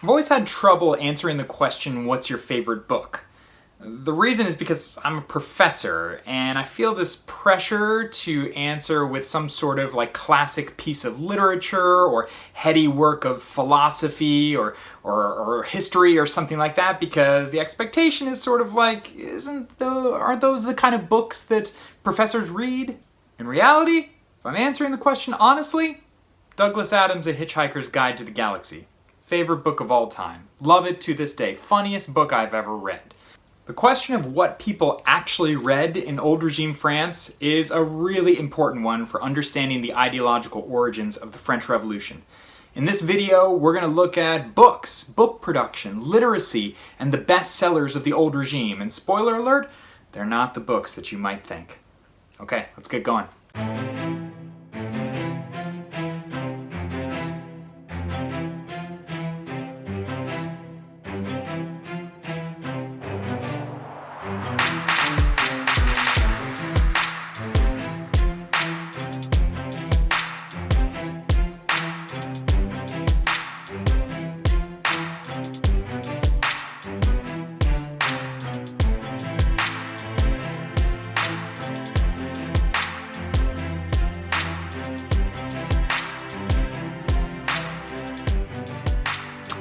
I've always had trouble answering the question, what's your favorite book? The reason is because I'm a professor and I feel this pressure to answer with some sort of like classic piece of literature or heady work of philosophy or history or something like that, because the expectation is sort of like, aren't those the kind of books that professors read? In reality, if I'm answering the question honestly, Douglas Adams' A Hitchhiker's Guide to the Galaxy. Favorite book of all time. Love it to this day. Funniest book I've ever read. The question of what people actually read in old regime France is a really important one for understanding the ideological origins of the French Revolution. In this video, we're going to look at books, book production, literacy, and the bestsellers of the old regime. And spoiler alert, they're not the books that you might think. Okay, let's get going.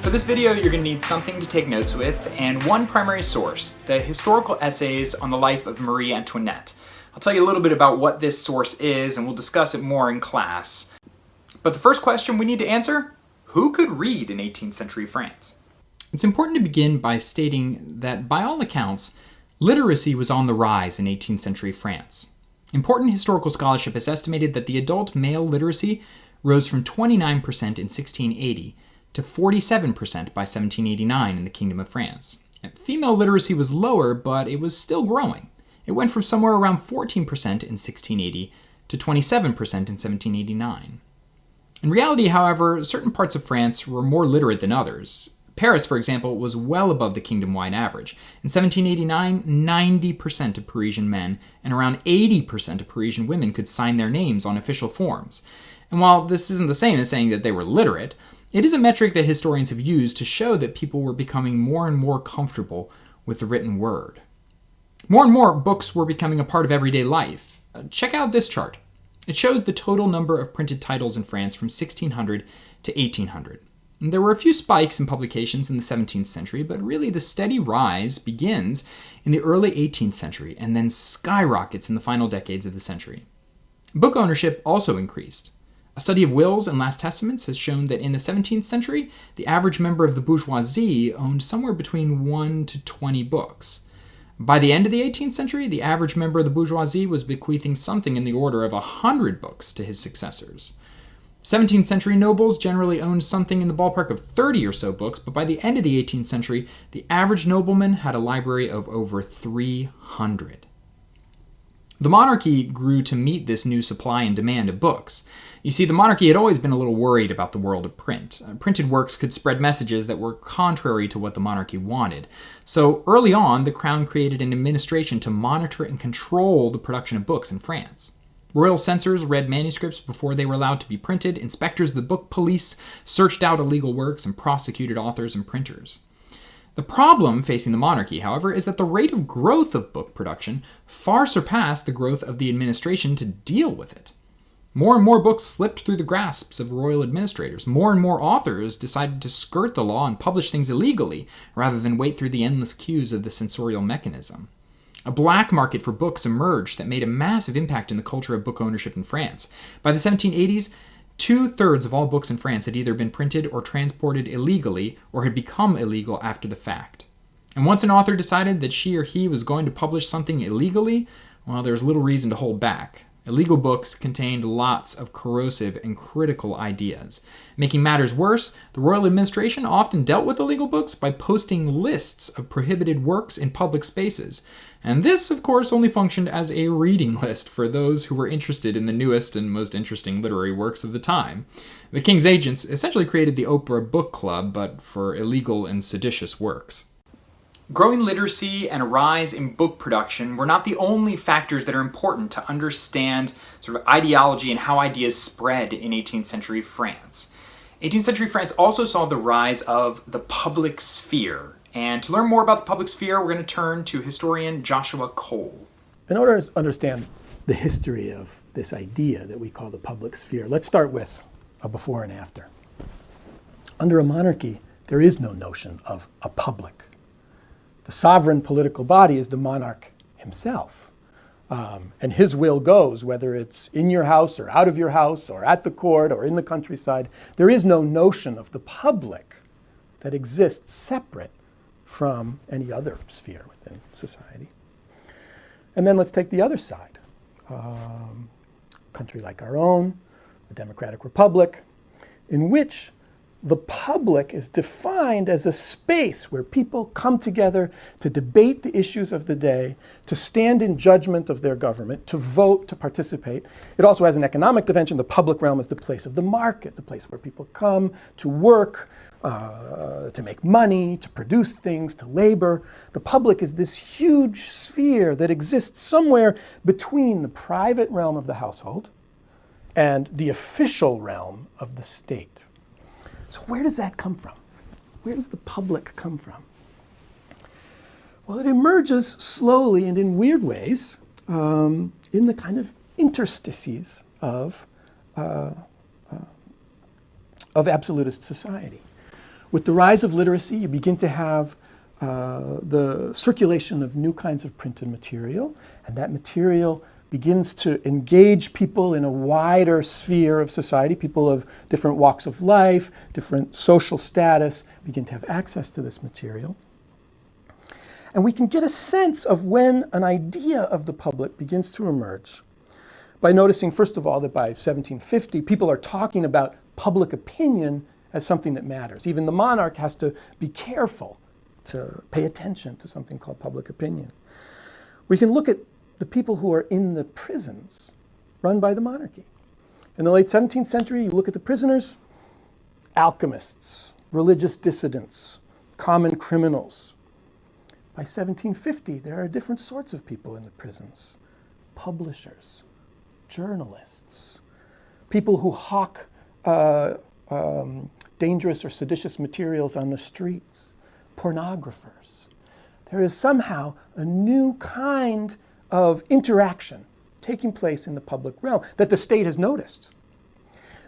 For this video, you're going to need something to take notes with, and one primary source, the historical essays on the life of Marie Antoinette. I'll tell you a little bit about what this source is, and we'll discuss it more in class. But the first question we need to answer, who could read in 18th century France? It's important to begin by stating that, by all accounts, literacy was on the rise in 18th century France. Important historical scholarship has estimated that the adult male literacy rose from 29% in 1680 to 47% by 1789 in the Kingdom of France. And female literacy was lower, but it was still growing. It went from somewhere around 14% in 1680 to 27% in 1789. In reality, however, certain parts of France were more literate than others. Paris, for example, was well above the kingdom-wide average. In 1789, 90% of Parisian men and around 80% of Parisian women could sign their names on official forms. And while this isn't the same as saying that they were literate, it is a metric that historians have used to show that people were becoming more and more comfortable with the written word. More and more books were becoming a part of everyday life. Check out this chart. It shows the total number of printed titles in France from 1600 to 1800. And there were a few spikes in publications in the 17th century, but really the steady rise begins in the early 18th century and then skyrockets in the final decades of the century. Book ownership also increased. A study of wills and last testaments has shown that in the 17th century, the average member of the bourgeoisie owned somewhere between 1 to 20 books. By the end of the 18th century, the average member of the bourgeoisie was bequeathing something in the order of 100 books to his successors. 17th century nobles generally owned something in the ballpark of 30 or so books, but by the end of the 18th century, the average nobleman had a library of over 300. The monarchy grew to meet this new supply and demand of books. You see, the monarchy had always been a little worried about the world of print. Printed works could spread messages that were contrary to what the monarchy wanted. So early on, the crown created an administration to monitor and control the production of books in France. Royal censors read manuscripts before they were allowed to be printed. Inspectors of the book police searched out illegal works and prosecuted authors and printers. The problem facing the monarchy, however, is that the rate of growth of book production far surpassed the growth of the administration to deal with it. More and more books slipped through the grasps of royal administrators. More and more authors decided to skirt the law and publish things illegally, rather than wait through the endless queues of the censorial mechanism. A black market for books emerged that made a massive impact in the culture of book ownership in France. By the 1780s, 2/3 of all books in France had either been printed or transported illegally or had become illegal after the fact. And once an author decided that she or he was going to publish something illegally, well, there was little reason to hold back. Illegal books contained lots of corrosive and critical ideas. Making matters worse, the royal administration often dealt with illegal books by posting lists of prohibited works in public spaces. And this, of course, only functioned as a reading list for those who were interested in the newest and most interesting literary works of the time. The king's agents essentially created the Oprah Book Club, but for illegal and seditious works. Growing literacy and a rise in book production were not the only factors that are important to understand sort of ideology and how ideas spread in 18th century France. 18th century France also saw the rise of the public sphere. And to learn more about the public sphere, we're going to turn to historian Joshua Cole. In order to understand the history of this idea that we call the public sphere, let's start with a before and after. Under a monarchy, there is no notion of a public. The sovereign political body is the monarch himself. And his will goes, whether it's in your house or out of your house or at the court or in the countryside. There is no notion of the public that exists separate from any other sphere within society. And then let's take the other side. A country like our own, a democratic republic, in which the public is defined as a space where people come together to debate the issues of the day, to stand in judgment of their government, to vote, to participate. It also has an economic dimension. The public realm is the place of the market, the place where people come to work, to make money, to produce things, to labor. The public is this huge sphere that exists somewhere between the private realm of the household and the official realm of the state. So where does that come from? Where does the public come from? Well, it emerges slowly and in weird ways in the kind of interstices of absolutist society. With the rise of literacy, you begin to have the circulation of new kinds of printed material, and that material begins to engage people in a wider sphere of society. People of different walks of life, different social status, begin to have access to this material. And we can get a sense of when an idea of the public begins to emerge by noticing, first of all, that by 1750, people are talking about public opinion as something that matters. Even the monarch has to be careful to pay attention to something called public opinion. We can look at the people who are in the prisons run by the monarchy. In the late 17th century, you look at the prisoners, alchemists, religious dissidents, common criminals. By 1750, there are different sorts of people in the prisons. Publishers, journalists, people who hawk dangerous or seditious materials on the streets, pornographers. There is somehow a new kind of interaction taking place in the public realm that the state has noticed.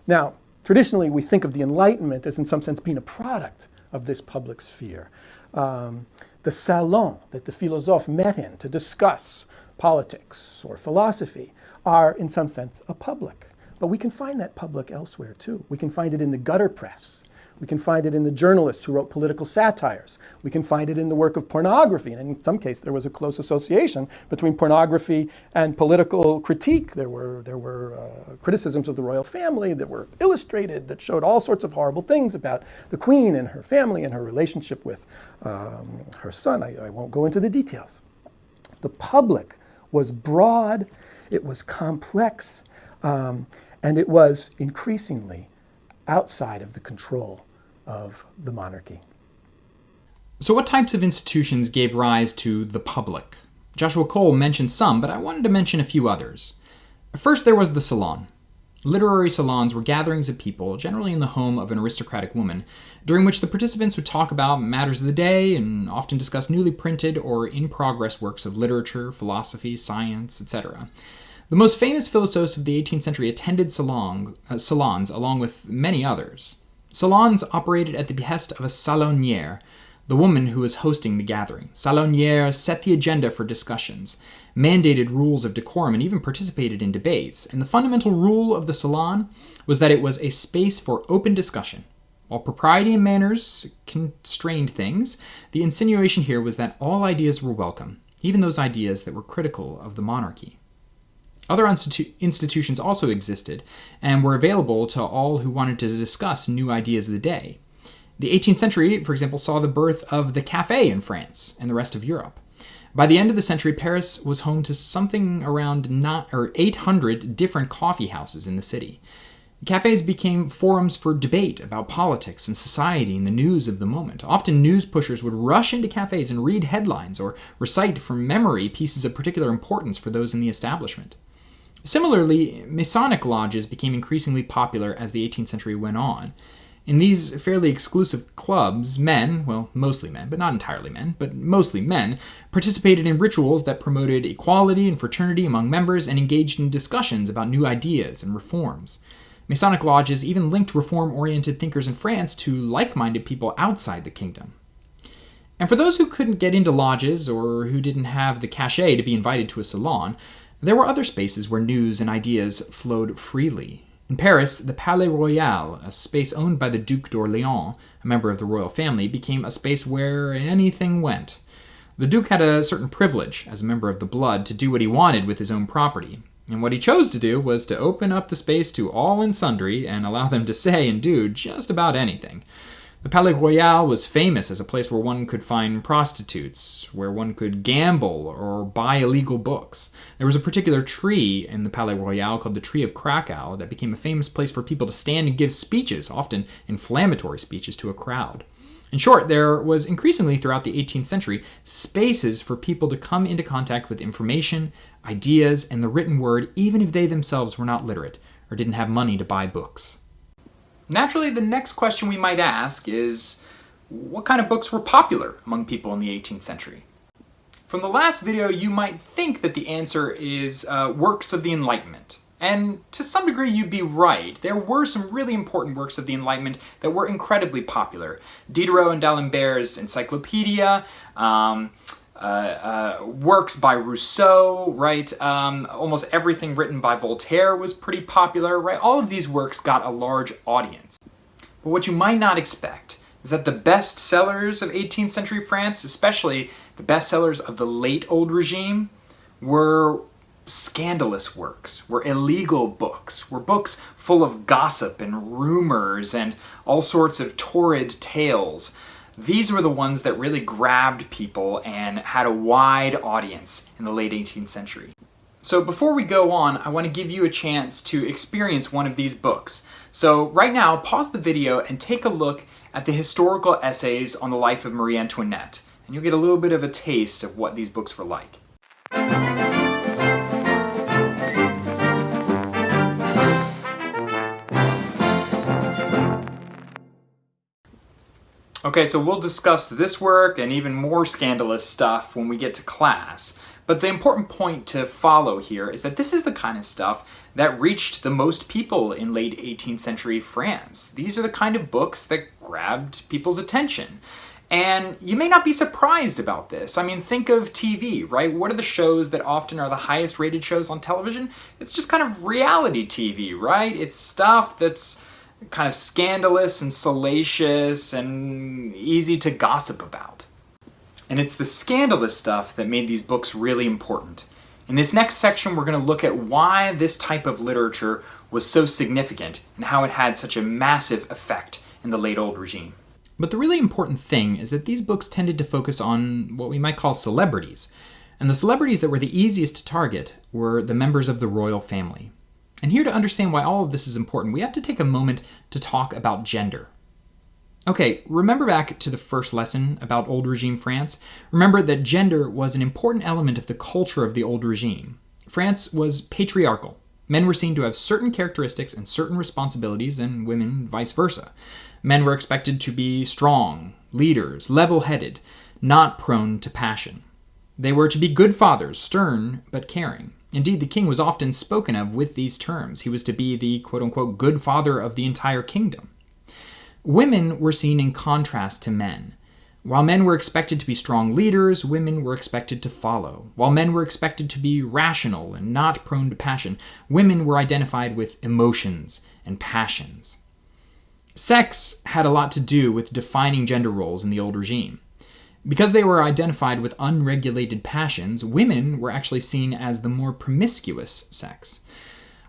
Now, traditionally, we think of the Enlightenment as in some sense being a product of this public sphere. The salon that the philosophes met in to discuss politics or philosophy are in some sense a public. But we can find that public elsewhere too. We can find it in the gutter press. We can find it in the journalists who wrote political satires. We can find it in the work of pornography. And in some case, there was a close association between pornography and political critique. There were criticisms of the royal family that were illustrated that showed all sorts of horrible things about the queen and her family and her relationship with her son. I won't go into the details. The public was broad, it was complex, and it was increasingly outside of the control of the monarchy. So what types of institutions gave rise to the public? Joshua Cole mentioned some, but I wanted to mention a few others. First, there was the salon. Literary salons were gatherings of people, generally in the home of an aristocratic woman, during which the participants would talk about matters of the day and often discuss newly printed or in-progress works of literature, philosophy, science, etc. The most famous philosophes of the 18th century attended salons along with many others. Salons operated at the behest of a salonière, the woman who was hosting the gathering. Salonière set the agenda for discussions, mandated rules of decorum, and even participated in debates. And the fundamental rule of the salon was that it was a space for open discussion. While propriety and manners constrained things, the insinuation here was that all ideas were welcome, even those ideas that were critical of the monarchy. Other institutions also existed and were available to all who wanted to discuss new ideas of the day. The 18th century, for example, saw the birth of the café in France and the rest of Europe. By the end of the century, Paris was home to something around 800 different coffee houses in the city. Cafes became forums for debate about politics and society and the news of the moment. Often news pushers would rush into cafes and read headlines or recite from memory pieces of particular importance for those in the establishment. Similarly, Masonic lodges became increasingly popular as the 18th century went on. In these fairly exclusive clubs, men, well, mostly men, but not entirely men, but mostly men, participated in rituals that promoted equality and fraternity among members and engaged in discussions about new ideas and reforms. Masonic lodges even linked reform-oriented thinkers in France to like-minded people outside the kingdom. And for those who couldn't get into lodges or who didn't have the cachet to be invited to a salon, there were other spaces where news and ideas flowed freely. In Paris, the Palais Royal, a space owned by the Duc d'Orléans, a member of the royal family, became a space where anything went. The Duke had a certain privilege, as a member of the blood, to do what he wanted with his own property. And what he chose to do was to open up the space to all and sundry and allow them to say and do just about anything. The Palais Royal was famous as a place where one could find prostitutes, where one could gamble or buy illegal books. There was a particular tree in the Palais Royal called the Tree of Krakow that became a famous place for people to stand and give speeches, often inflammatory speeches, to a crowd. In short, there was increasingly throughout the 18th century spaces for people to come into contact with information, ideas, and the written word, even if they themselves were not literate or didn't have money to buy books. Naturally, the next question we might ask is, what kind of books were popular among people in the 18th century? From the last video, you might think that the answer is works of the Enlightenment. And to some degree, you'd be right. There were some really important works of the Enlightenment that were incredibly popular. Diderot and d'Alembert's Encyclopedia, works by Rousseau, right? Almost everything written by Voltaire was pretty popular, right? All of these works got a large audience. But what you might not expect is that the bestsellers of 18th century France, especially the bestsellers of the late Old Regime, were scandalous works, were illegal books, were books full of gossip and rumors and all sorts of torrid tales. These were the ones that really grabbed people and had a wide audience in the late 18th century. So before we go on, I want to give you a chance to experience one of these books. So right now, pause the video and take a look at the historical essays on the life of Marie Antoinette, and you'll get a little bit of a taste of what these books were like. Okay, so we'll discuss this work and even more scandalous stuff when we get to class. But the important point to follow here is that this is the kind of stuff that reached the most people in late 18th century France. These are the kind of books that grabbed people's attention. And you may not be surprised about this. I mean, think of TV, right? What are the shows that often are the highest rated shows on television? It's just kind of reality TV, right? It's stuff that's kind of scandalous and salacious and easy to gossip about. And it's the scandalous stuff that made these books really important. In this next section, we're going to look at why this type of literature was so significant and how it had such a massive effect in the late Old Regime. But the really important thing is that these books tended to focus on what we might call celebrities. And the celebrities that were the easiest to target were the members of the royal family. And here to understand why all of this is important, we have to take a moment to talk about gender. Okay, remember back to the first lesson about Old Regime France? Remember that gender was an important element of the culture of the Old Regime. France was patriarchal. Men were seen to have certain characteristics and certain responsibilities, and women vice versa. Men were expected to be strong, leaders, level-headed, not prone to passion. They were to be good fathers, stern but caring. Indeed, the king was often spoken of with these terms. He was to be the quote-unquote good father of the entire kingdom. Women were seen in contrast to men. While men were expected to be strong leaders, women were expected to follow. While men were expected to be rational and not prone to passion, women were identified with emotions and passions. Sex had a lot to do with defining gender roles in the old regime. Because they were identified with unregulated passions, women were actually seen as the more promiscuous sex.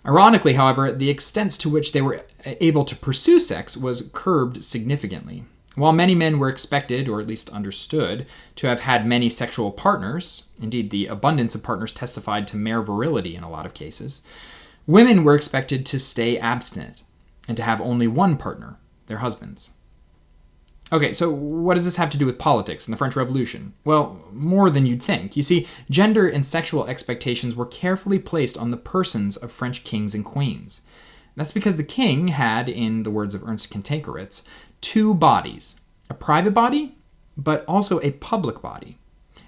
Ironically, however, the extent to which they were able to pursue sex was curbed significantly. While many men were expected, or at least understood, to have had many sexual partners, indeed the abundance of partners testified to mere virility in a lot of cases, women were expected to stay abstinent and to have only one partner, their husbands. Okay, so what does this have to do with politics and the French Revolution? Well, more than you'd think. You see, gender and sexual expectations were carefully placed on the persons of French kings and queens. That's because the king had, in the words of Ernst Kantankeritz, two bodies, a private body, but also a public body.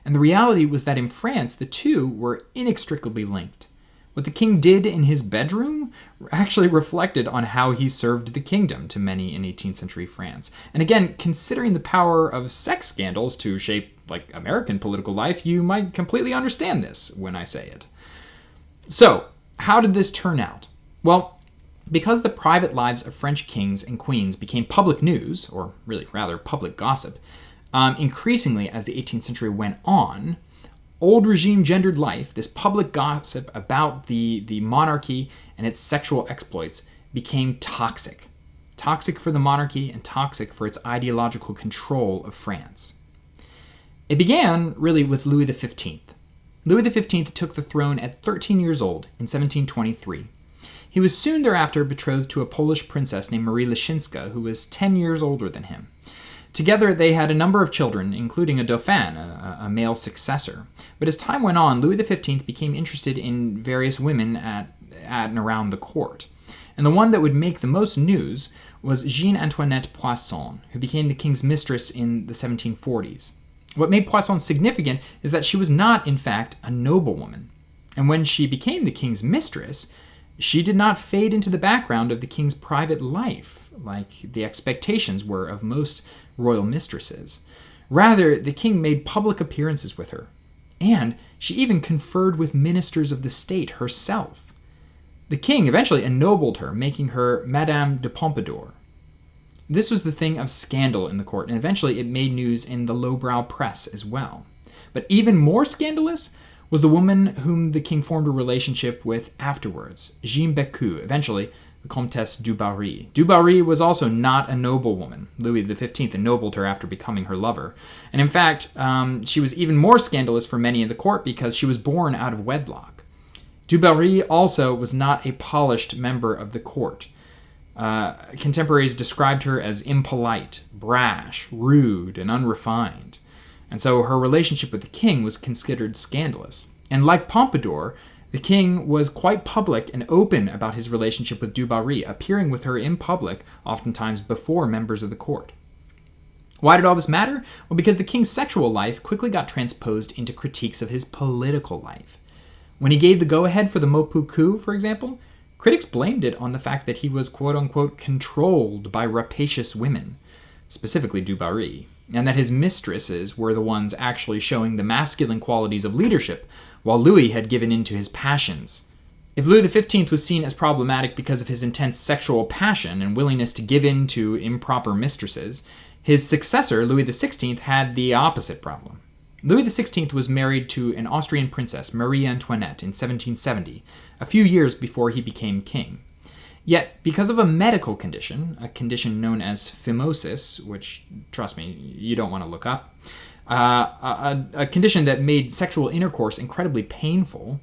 And the reality was that in France, the two were inextricably linked. What the king did in his bedroom actually reflected on how he served the kingdom to many in 18th century France. And again, considering the power of sex scandals to shape American political life, you might completely understand this when I say it. So, how did this turn out? Well, because the private lives of French kings and queens became public news, or really rather public gossip, increasingly as the 18th century went on, old regime gendered life, this public gossip about the monarchy and its sexual exploits, became toxic. Toxic for the monarchy and toxic for its ideological control of France. It began really with Louis XV. Louis XV took the throne at 13 years old in 1723. He was soon thereafter betrothed to a Polish princess named Marie Leszczyńska, who was 10 years older than him. Together, they had a number of children, including a dauphin, a male successor. But as time went on, Louis XV became interested in various women at and around the court. And the one that would make the most news was Jeanne Antoinette Poisson, who became the king's mistress in the 1740s. What made Poisson significant is that she was not, in fact, a noblewoman. And when she became the king's mistress, she did not fade into the background of the king's private life, like the expectations were of most royal mistresses. Rather, the king made public appearances with her, and she even conferred with ministers of the state herself. The king eventually ennobled her, making her Madame de Pompadour. This was the thing of scandal in the court, and eventually it made news in the lowbrow press as well. But even more scandalous was the woman whom the king formed a relationship with afterwards, Jeanne Bécu, eventually the Comtesse du Barry. Du Barry was also not a noblewoman. Louis XV ennobled her after becoming her lover. And in fact, she was even more scandalous for many in the court because she was born out of wedlock. Du Barry also was not a polished member of the court. Contemporaries described her as impolite, brash, rude, and unrefined. And so her relationship with the king was considered scandalous. And like Pompadour, the king was quite public and open about his relationship with Du Barry, appearing with her in public, oftentimes before members of the court. Why did all this matter? Well, because the king's sexual life quickly got transposed into critiques of his political life. When he gave the go-ahead for the Maupeou coup, for example, critics blamed it on the fact that he was quote-unquote controlled by rapacious women, specifically Du Barry, and that his mistresses were the ones actually showing the masculine qualities of leadership, while Louis had given in to his passions. If Louis XV was seen as problematic because of his intense sexual passion and willingness to give in to improper mistresses, his successor, Louis XVI, had the opposite problem. Louis XVI was married to an Austrian princess, Marie Antoinette, in 1770, a few years before he became king. Yet, because of a medical condition, a condition known as phimosis, which, trust me, you don't want to look up, a condition that made sexual intercourse incredibly painful,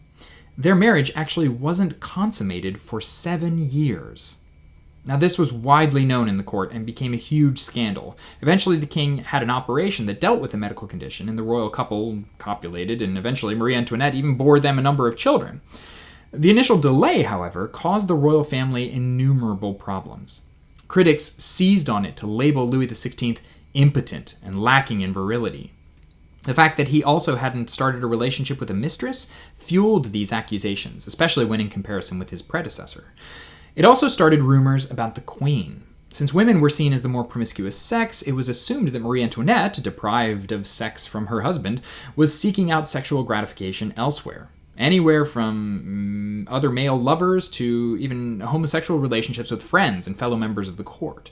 their marriage actually wasn't consummated for 7 years. Now, this was widely known in the court and became a huge scandal. Eventually, the king had an operation that dealt with the medical condition, and the royal couple copulated, and eventually Marie Antoinette even bore them a number of children. The initial delay, however, caused the royal family innumerable problems. Critics seized on it to label Louis XVI impotent and lacking in virility. The fact that he also hadn't started a relationship with a mistress fueled these accusations, especially when in comparison with his predecessor. It also started rumors about the queen. Since women were seen as the more promiscuous sex, it was assumed that Marie Antoinette, deprived of sex from her husband, was seeking out sexual gratification elsewhere. Anywhere from other male lovers to even homosexual relationships with friends and fellow members of the court.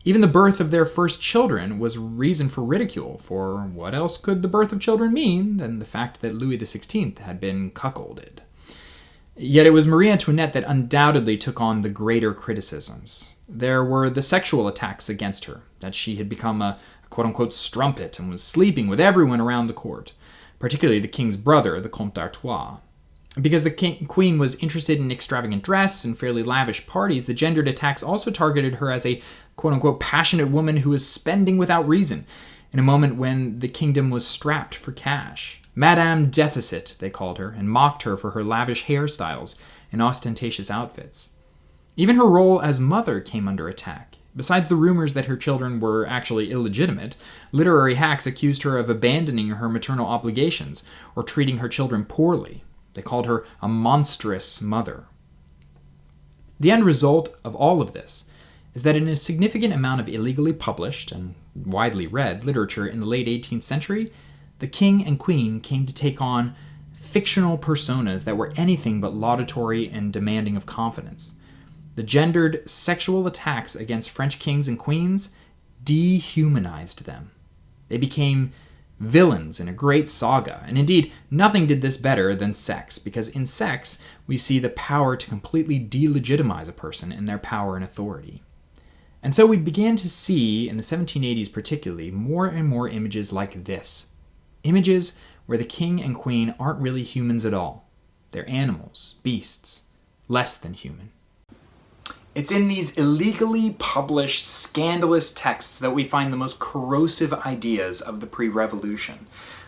Even the birth of their first children was reason for ridicule, for what else could the birth of children mean than the fact that Louis XVI had been cuckolded? Yet it was Marie Antoinette that undoubtedly took on the greater criticisms. There were the sexual attacks against her, that she had become a quote-unquote strumpet and was sleeping with everyone around the court, particularly the king's brother, the Comte d'Artois. Because the queen was interested in extravagant dress and fairly lavish parties, the gendered attacks also targeted her as a quote-unquote passionate woman who was spending without reason in a moment when the kingdom was strapped for cash. Madame Deficit, they called her, and mocked her for her lavish hairstyles and ostentatious outfits. Even her role as mother came under attack. Besides the rumors that her children were actually illegitimate, literary hacks accused her of abandoning her maternal obligations or treating her children poorly. They called her a monstrous mother. The end result of all of this is that in a significant amount of illegally published and widely read literature in the late 18th century, the king and queen came to take on fictional personas that were anything but laudatory and demanding of confidence. The gendered sexual attacks against French kings and queens dehumanized them. They became villains in a great saga, and indeed, nothing did this better than sex, because in sex, we see the power to completely delegitimize a person in their power and authority. And so we began to see, in the 1780s particularly, more and more images like this. Images where the king and queen aren't really humans at all. They're animals, beasts, less than human. It's in these illegally published, scandalous texts that we find the most corrosive ideas of the pre-revolution.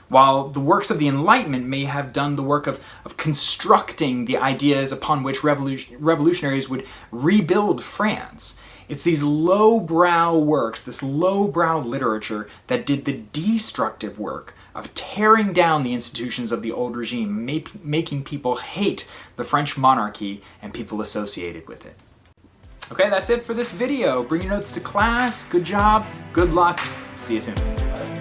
While the works of the Enlightenment may have done the work of constructing the ideas upon which revolutionaries would rebuild France, it's these lowbrow works, this lowbrow literature, that did the destructive work of tearing down the institutions of the old regime, making people hate the French monarchy and people associated with it. Okay, that's it for this video. Bring your notes to class. Good job. Good luck. See you soon.